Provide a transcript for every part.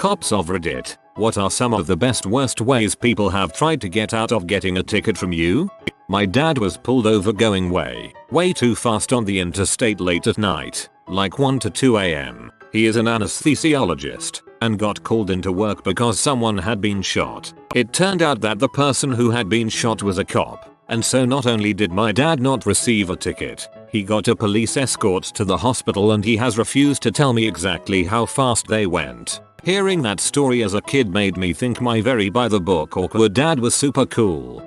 Cops of Reddit, what are some of the best worst ways people have tried to get out of getting a ticket from you? My dad was pulled over going way too fast on the interstate late at night, like 1 to 2 am. He is an anesthesiologist and got called into work because someone had been shot. It turned out that the person who had been shot was a cop. And so not only did my dad not receive a ticket, he got a police escort to the hospital and he has refused to tell me exactly how fast they went. Hearing that story as a kid made me think my very by the book awkward dad was super cool.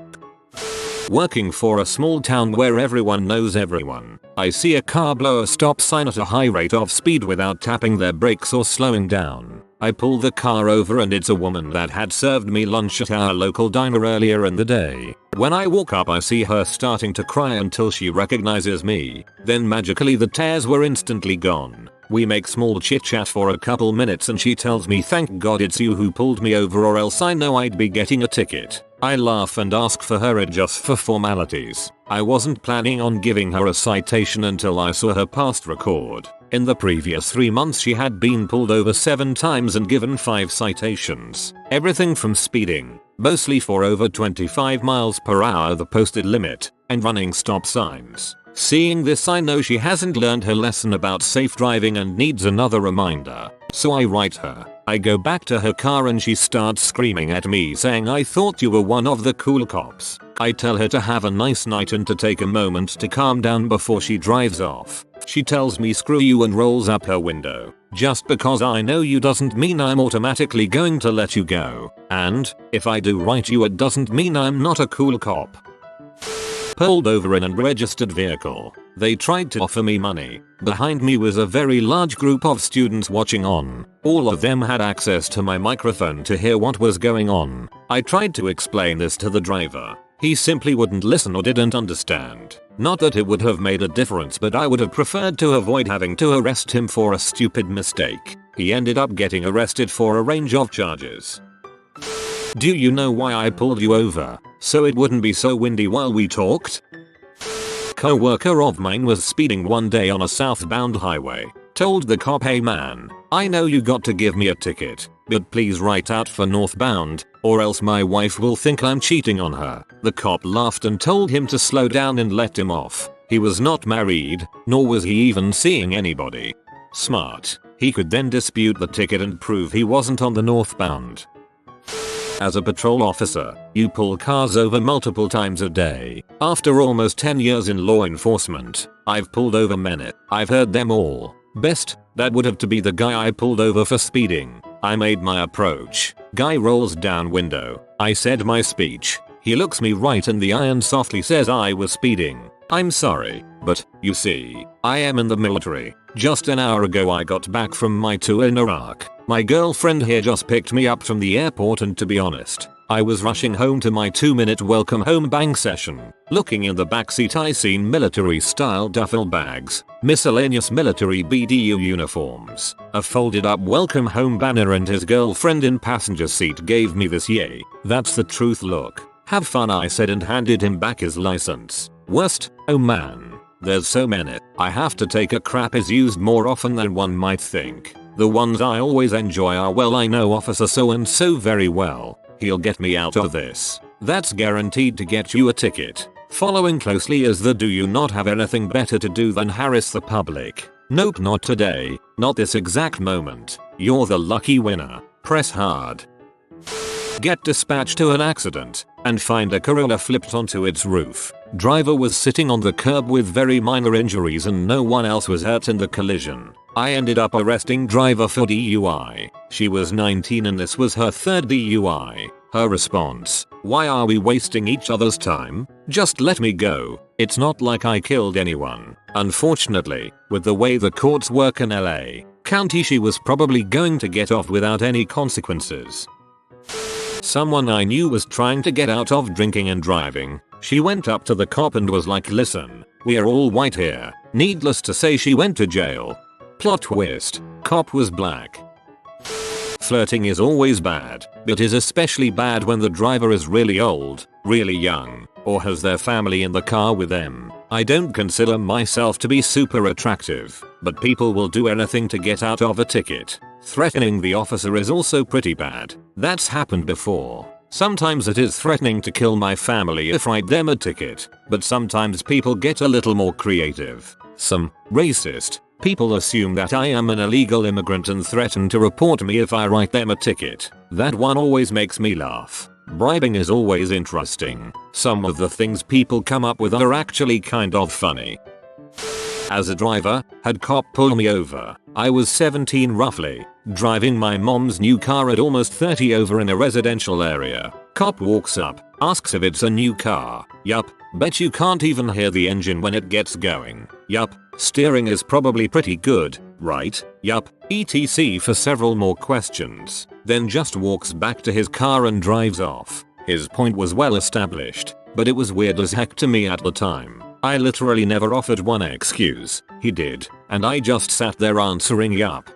Working for a small town where everyone knows everyone, I see a car blow a stop sign at a high rate of speed without tapping their brakes or slowing down. I pull the car over and it's a woman that had served me lunch at our local diner earlier in the day. When I walk up I see her starting to cry until she recognizes me, then magically the tears were instantly gone. We make small chit chat for a couple minutes and she tells me thank God it's you who pulled me over or else I know I'd be getting a ticket. I laugh and ask for her just for formalities. I wasn't planning on giving her a citation until I saw her past record. In the previous 3 months she had been pulled over 7 times and given 5 citations. Everything from speeding, mostly for over 25 miles per hour the posted limit, and running stop signs. Seeing this I know she hasn't learned her lesson about safe driving and needs another reminder. So I write her. I go back to her car and she starts screaming at me saying I thought you were one of the cool cops. I tell her to have a nice night and to take a moment to calm down before she drives off. She tells me screw you and rolls up her window. Just because I know you doesn't mean I'm automatically going to let you go. And, if I do write you it doesn't mean I'm not a cool cop. Pulled over in an unregistered vehicle. They tried to offer me money. Behind me was a very large group of students watching on. All of them had access to my microphone to hear what was going on. I tried to explain this to the driver. He simply wouldn't listen or didn't understand. Not that it would have made a difference, but I would have preferred to avoid having to arrest him for a stupid mistake. He ended up getting arrested for a range of charges. Do you know why I pulled you over? So it wouldn't be so windy while we talked? Co-worker of mine was speeding one day on a southbound highway. Told the cop, hey man, I know you got to give me a ticket, but please write out for northbound, or else my wife will think I'm cheating on her. The cop laughed and told him to slow down and let him off. He was not married, nor was he even seeing anybody. Smart. He could then dispute the ticket and prove he wasn't on the northbound. As a patrol officer, you pull cars over multiple times a day. After almost 10 years in law enforcement, I've pulled over many. I've heard them all. Best, that would have to be the guy I pulled over for speeding. I made my approach. Guy rolls down window. I said my speech. He looks me right in the eye and softly says I was speeding. I'm sorry, but, you see, I am in the military. Just an hour ago I got back from my tour in Iraq. My girlfriend here just picked me up from the airport and to be honest, I was rushing home to my 2-minute welcome home bang session. Looking in the backseat I seen military style duffel bags, miscellaneous military BDU uniforms, a folded up welcome home banner and his girlfriend in passenger seat gave me this yay, that's the truth look. Have fun I said and handed him back his license. Worst, oh man, there's so many. I have to take a crap is used more often than one might think. The ones I always enjoy are well I know officer so and so very well. He'll get me out of this. That's guaranteed to get you a ticket. Following closely is the do you not have anything better to do than harass the public? Nope, not today. Not this exact moment. You're the lucky winner. Press hard. Get dispatched to an accident and find a Corolla flipped onto its roof. Driver was sitting on the curb with very minor injuries and no one else was hurt in the collision. I ended up arresting driver for DUI. She was 19 and this was her 3rd DUI. Her response, why are we wasting each other's time? Just let me go. It's not like I killed anyone. Unfortunately, with the way the courts work in LA County she was probably going to get off without any consequences. Someone I knew was trying to get out of drinking and driving. She went up to the cop and was like, listen, we are all white here. Needless to say she went to jail. Plot twist, cop was black. Flirting is always bad, but is especially bad when the driver is really old, really young, or has their family in the car with them. I don't consider myself to be super attractive, but people will do anything to get out of a ticket. Threatening the officer is also pretty bad. That's happened before. Sometimes it is threatening to kill my family if I write them a ticket, but sometimes people get a little more creative. Some racist people assume that I am an illegal immigrant and threaten to report me if I write them a ticket. That one always makes me laugh. Bribing is always interesting. Some of the things people come up with are actually kind of funny. As a driver, had cop pull me over. I was 17 roughly, driving my mom's new car at almost 30 over in a residential area. Cop walks up, asks if it's a new car. Yup, bet you can't even hear the engine when it gets going. Yup, steering is probably pretty good, right? Yup, etc for several more questions. Then just walks back to his car and drives off. His point was well established, but it was weird as heck to me at the time. I literally never offered one excuse. He did, and I just sat there answering yup.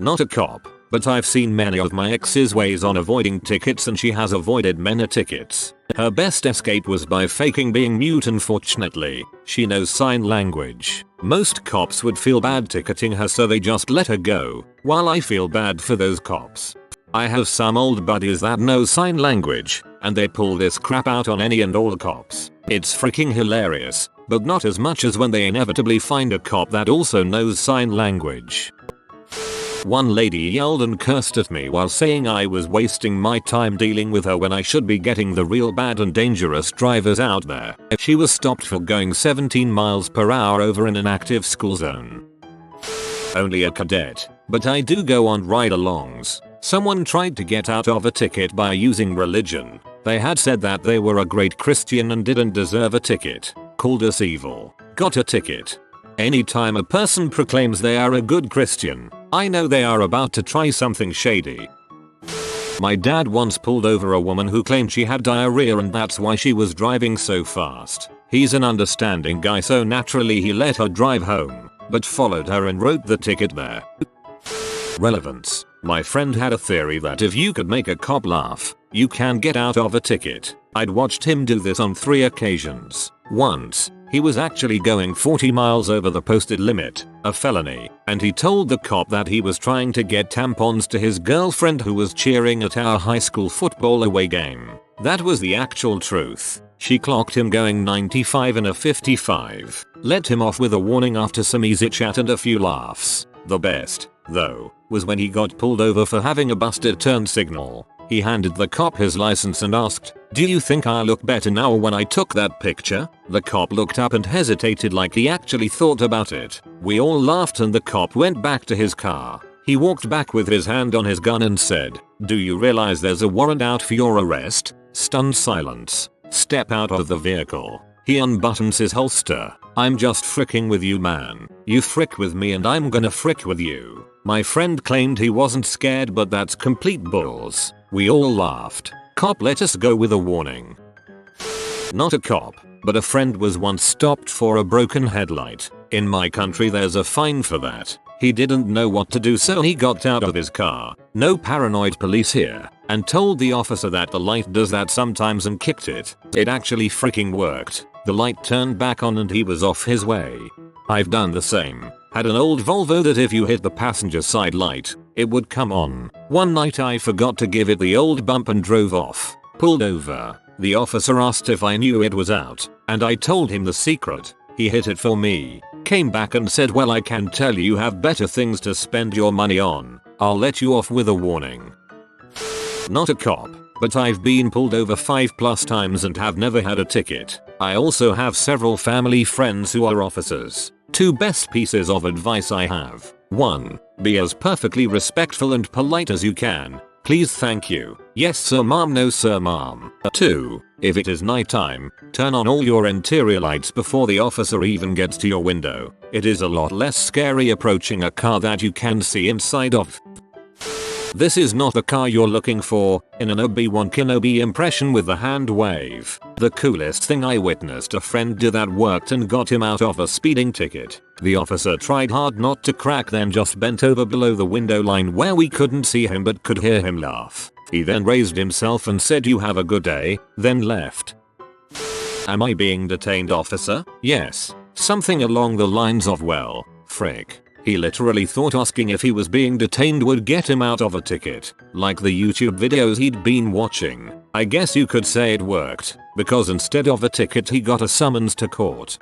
Not a cop, but I've seen many of my ex's ways on avoiding tickets and she has avoided many tickets. Her best escape was by faking being mute. Unfortunately, she knows sign language. Most cops would feel bad ticketing her, so they just let her go, while I feel bad for those cops. I have some old buddies that know sign language, and they pull this crap out on any and all cops. It's freaking hilarious, but not as much as when they inevitably find a cop that also knows sign language. One lady yelled and cursed at me while saying I was wasting my time dealing with her when I should be getting the real bad and dangerous drivers out there. She was stopped for going 17 miles per hour over in an active school zone. Only a cadet, but I do go on ride-alongs. Someone tried to get out of a ticket by using religion. They had said that they were a great Christian and didn't deserve a ticket. Called us evil. Got a ticket. Anytime a person proclaims they are a good Christian, I know they are about to try something shady. My dad once pulled over a woman who claimed she had diarrhea and that's why she was driving so fast. He's an understanding guy, so naturally he let her drive home, but followed her and wrote the ticket there. Relevance. My friend had a theory that if you could make a cop laugh, you can get out of a ticket. I'd watched him do this on 3 occasions. Once, he was actually going 40 miles over the posted limit, a felony, and he told the cop that he was trying to get tampons to his girlfriend who was cheering at our high school football away game. That was the actual truth. She clocked him going 95 in a 55. Let him off with a warning after some easy chat and a few laughs. The best, though, was when he got pulled over for having a busted turn signal. He handed the cop his license and asked, "Do you think I look better now when I took that picture?" The cop looked up and hesitated like he actually thought about it. We all laughed and the cop went back to his car. He walked back with his hand on his gun and said, "Do you realize there's a warrant out for your arrest?" Stunned silence. Step out of the vehicle. He unbuttons his holster. "I'm just fricking with you, man. You frick with me and I'm gonna frick with you." My friend claimed he wasn't scared, but that's complete bulls. We all laughed. Cop let us go with a warning. Not a cop, but a friend was once stopped for a broken headlight. In my country there's a fine for that. He didn't know what to do, so he got out of his car. No paranoid police here. And told the officer that the light does that sometimes and kicked it. It actually freaking worked. The light turned back on and he was off his way. I've done the same. Had an old Volvo that if you hit the passenger side light, it would come on. One night I forgot to give it the old bump and drove off. Pulled over. The officer asked if I knew it was out, and I told him the secret. He hit it for me. Came back and said, "Well, I can tell you have better things to spend your money on. I'll let you off with a warning." Not a cop, but I've been pulled over 5+ times and have never had a ticket. I also have several family friends who are officers. 2 best pieces of advice I have. 1. Be as perfectly respectful and polite as you can. Please, thank you. Yes sir ma'am, no sir ma'am. 2. If it is nighttime, turn on all your interior lights before the officer even gets to your window. It is a lot less scary approaching a car that you can see inside of. This is not the car you're looking for, in an Obi-Wan Kenobi impression with the hand wave. The coolest thing I witnessed a friend do that worked and got him out of a speeding ticket. The officer tried hard not to crack, then just bent over below the window line where we couldn't see him but could hear him laugh. He then raised himself and said, "You have a good day," then left. Am I being detained, officer? Yes. Something along the lines of, well, frick. He literally thought asking if he was being detained would get him out of a ticket, like the YouTube videos he'd been watching. I guess you could say it worked, because instead of a ticket he got a summons to court.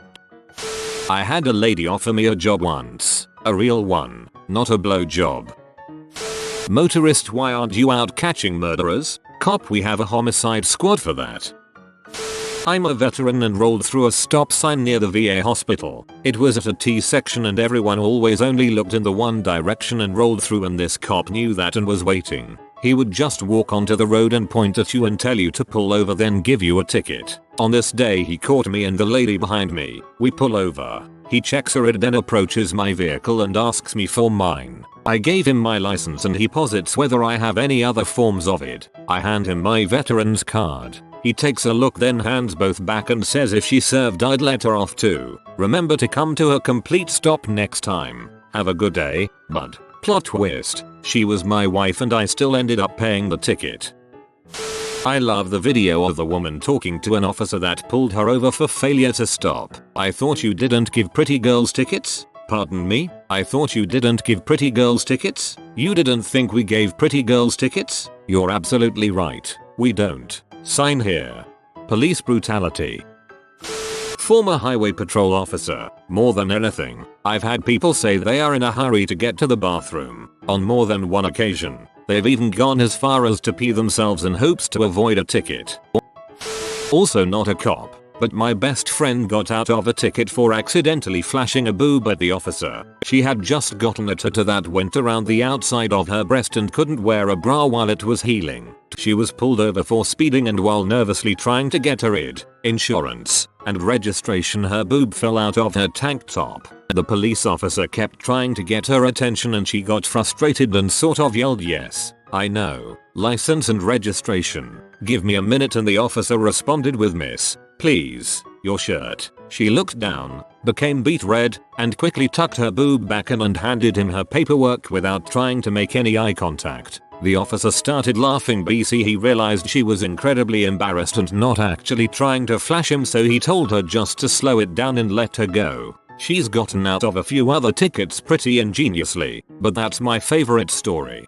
I had a lady offer me a job once. A real one, not a blow job. Motorist, why aren't you out catching murderers? Cop, we have a homicide squad for that. I'm a veteran and rolled through a stop sign near the VA hospital. It was at a T section and everyone always only looked in the one direction and rolled through, and this cop knew that and was waiting. He would just walk onto the road and point at you and tell you to pull over, then give you a ticket. On this day he caught me and the lady behind me. We pull over. He checks her ID, then approaches my vehicle and asks me for mine. I gave him my license and he posits whether I have any other forms of it. I hand him my veteran's card. He takes a look, then hands both back and says if she served I'd let her off too. Remember to come to a complete stop next time. Have a good day, bud. Plot twist. She was my wife and I still ended up paying the ticket. I love the video of the woman talking to an officer that pulled her over for failure to stop. I thought you didn't give pretty girls tickets? Pardon me? I thought you didn't give pretty girls tickets? You didn't think we gave pretty girls tickets? You're absolutely right. We don't. Sign here. Police brutality. Former highway patrol officer. More than anything, I've had people say they are in a hurry to get to the bathroom. On more than one occasion, they've even gone as far as to pee themselves in hopes to avoid a ticket. Also not a cop, but my best friend got out of a ticket for accidentally flashing a boob at the officer. She had just gotten a tattoo that went around the outside of her breast and couldn't wear a bra while it was healing. She was pulled over for speeding, and while nervously trying to get her ID, insurance, and registration, her boob fell out of her tank top. The police officer kept trying to get her attention and she got frustrated and sort of yelled, "Yes, I know, license and registration. Give me a minute," and the officer responded with, "Miss, please, your shirt." She looked down, became beet red, and quickly tucked her boob back in and handed him her paperwork without trying to make any eye contact. The officer started laughing, but he realized she was incredibly embarrassed and not actually trying to flash him, so he told her just to slow it down and let her go. She's gotten out of a few other tickets pretty ingeniously, but that's my favorite story.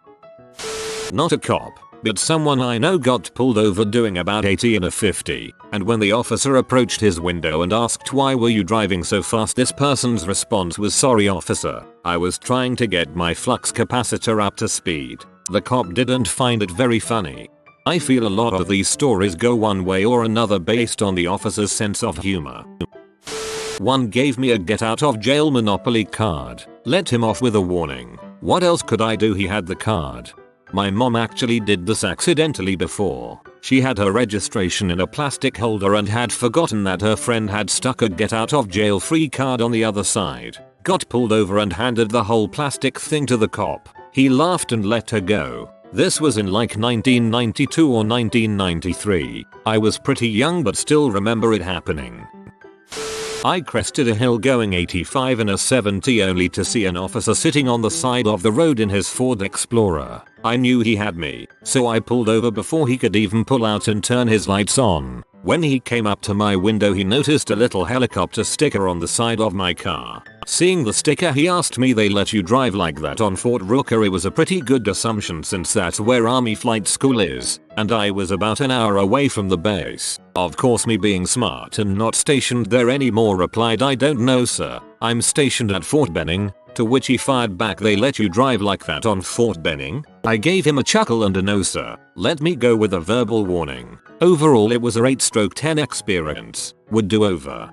Not a cop, but someone I know got pulled over doing about 80 in a 50, and when the officer approached his window and asked why were you driving so fast, this person's response was, "Sorry officer, I was trying to get my flux capacitor up to speed." The cop didn't find it very funny. I feel a lot of these stories go one way or another based on the officer's sense of humor. One gave me a get out of jail Monopoly card. Let him off with a warning. What else could I do? He had the card. My mom actually did this accidentally before. She had her registration in a plastic holder and had forgotten that her friend had stuck a get out of jail free card on the other side. Got pulled over and handed the whole plastic thing to the cop. He laughed and let her go. This was in like 1992 or 1993. I was pretty young but still remember it happening. I crested a hill going 85 in a 70 only to see an officer sitting on the side of the road in his Ford Explorer. I knew he had me, so I pulled over before he could even pull out and turn his lights on. When he came up to my window, he noticed a little helicopter sticker on the side of my car. Seeing the sticker, he asked me, "They let you drive like that on Fort Rookery?" It was a pretty good assumption since that's where Army Flight School is, and I was about an hour away from the base. Of course, me being smart and not stationed there anymore, replied, "I don't know sir, I'm stationed at Fort Benning." To which he fired back, "They let you drive like that on Fort Benning?" I gave him a chuckle and a "No sir, let me go" with a verbal warning. Overall it was a 8/10 experience. Would do over.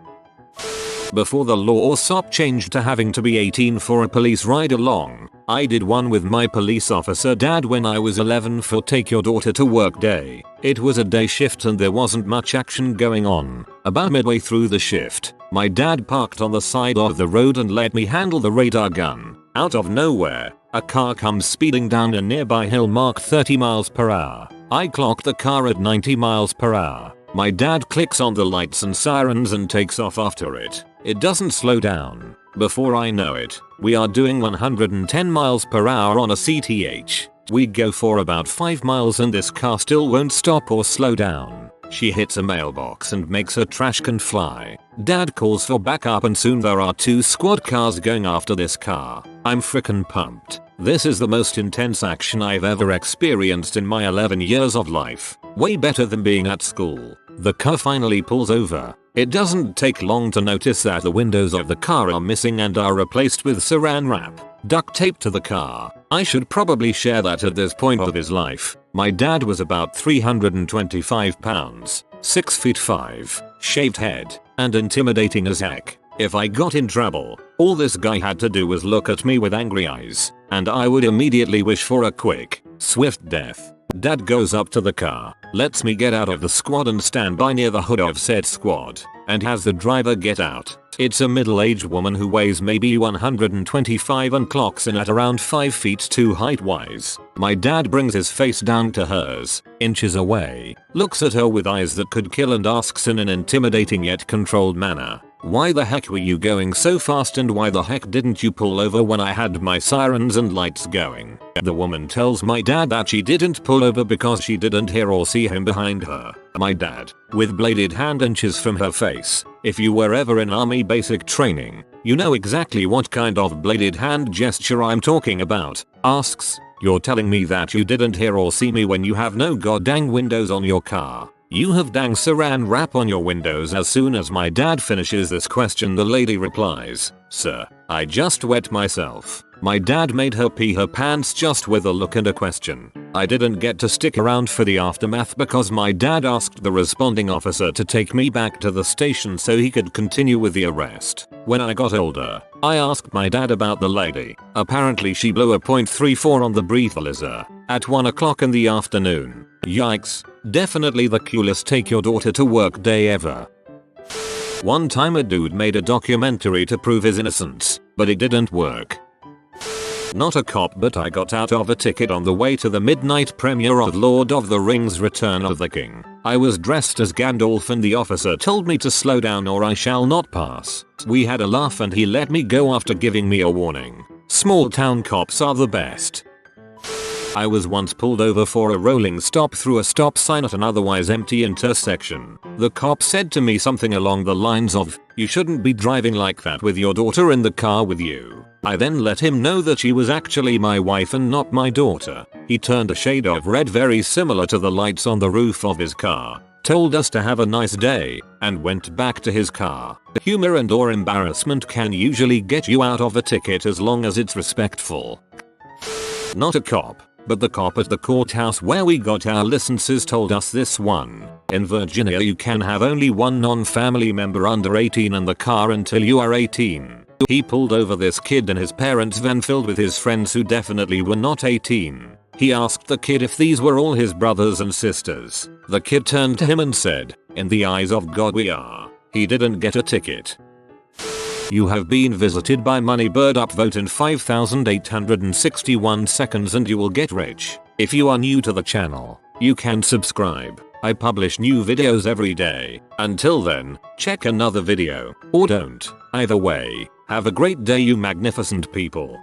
Before the law or SOP changed to having to be 18 for a police ride along, I did one with my police officer dad when I was 11 for Take Your Daughter to Work Day. It was a day shift and there wasn't much action going on. About midway through the shift, my dad parked on the side of the road and let me handle the radar gun. Out of nowhere, a car comes speeding down a nearby hill marked 30 miles per hour. I clocked the car at 90 miles per hour. My dad clicks on the lights and sirens and takes off after it. It doesn't slow down. Before I know it, we are doing 110 miles per hour on a CTH. We go for about 5 miles and this car still won't stop or slow down. She hits a mailbox and makes her trash can fly. Dad calls for backup and soon there are 2 squad cars going after this car. I'm frickin' pumped. This is the most intense action I've ever experienced in my 11 years of life. Way better than being at school. The car finally pulls over. It doesn't take long to notice that the windows of the car are missing and are replaced with saran wrap. Duct tape to the car. I should probably share that at this point of his life, my dad was about 325 pounds, 6 feet 5, shaved head, and intimidating as heck. If I got in trouble, all this guy had to do was look at me with angry eyes, and I would immediately wish for a quick, swift death. Dad goes up to the car, lets me get out of the squad and stand by near the hood of said squad, and has the driver get out. It's a middle-aged woman who weighs maybe 125 and clocks in at around 5 feet 2 height-wise. My dad brings his face down to hers, inches away, looks at her with eyes that could kill and asks in an intimidating yet controlled manner, "Why the heck were you going so fast and why the heck didn't you pull over when I had my sirens and lights going?" The woman tells my dad that she didn't pull over because she didn't hear or see him behind her. My dad, with bladed hand inches from her face, if you were ever in army basic training, you know exactly what kind of bladed hand gesture I'm talking about, asks, "You're telling me that you didn't hear or see me when you have no goddamn windows on your car? You have dang saran wrap on your windows." As soon as my dad finishes this question, the lady replies, "Sir, I just wet myself." My dad made her pee her pants just with a look and a question. I didn't get to stick around for the aftermath because my dad asked the responding officer to take me back to the station so he could continue with the arrest. When I got older, I asked my dad about the lady. Apparently she blew a .34 on the breathalyzer at 1 o'clock in the afternoon. Yikes. Definitely the coolest take your daughter to work day ever. One time a dude made a documentary to prove his innocence, but it didn't work. Not a cop, but I got out of a ticket on the way to the midnight premiere of Lord of the Rings: Return of the King. I was dressed as Gandalf and the officer told me to slow down or I shall not pass. We had a laugh and he let me go after giving me a warning. Small town cops are the best. I was once pulled over for a rolling stop through a stop sign at an otherwise empty intersection. The cop said to me something along the lines of, "You shouldn't be driving like that with your daughter in the car with you." I then let him know that she was actually my wife and not my daughter. He turned a shade of red very similar to the lights on the roof of his car, told us to have a nice day, and went back to his car. Humor and or embarrassment can usually get you out of a ticket as long as it's respectful. Not a cop, but the cop at the courthouse where we got our licenses told us this one. In Virginia you can have only one non-family member under 18 in the car until you are 18. He pulled over this kid in his parents' van filled with his friends who definitely were not 18. He asked the kid if these were all his brothers and sisters. The kid turned to him and said, "In the eyes of God we are." He didn't get a ticket. You have been visited by Moneybird. Upvote in 5,861 seconds and you will get rich. If you are new to the channel, you can subscribe. I publish new videos every day. Until then, check another video, or don't. Either way, have a great day you magnificent people.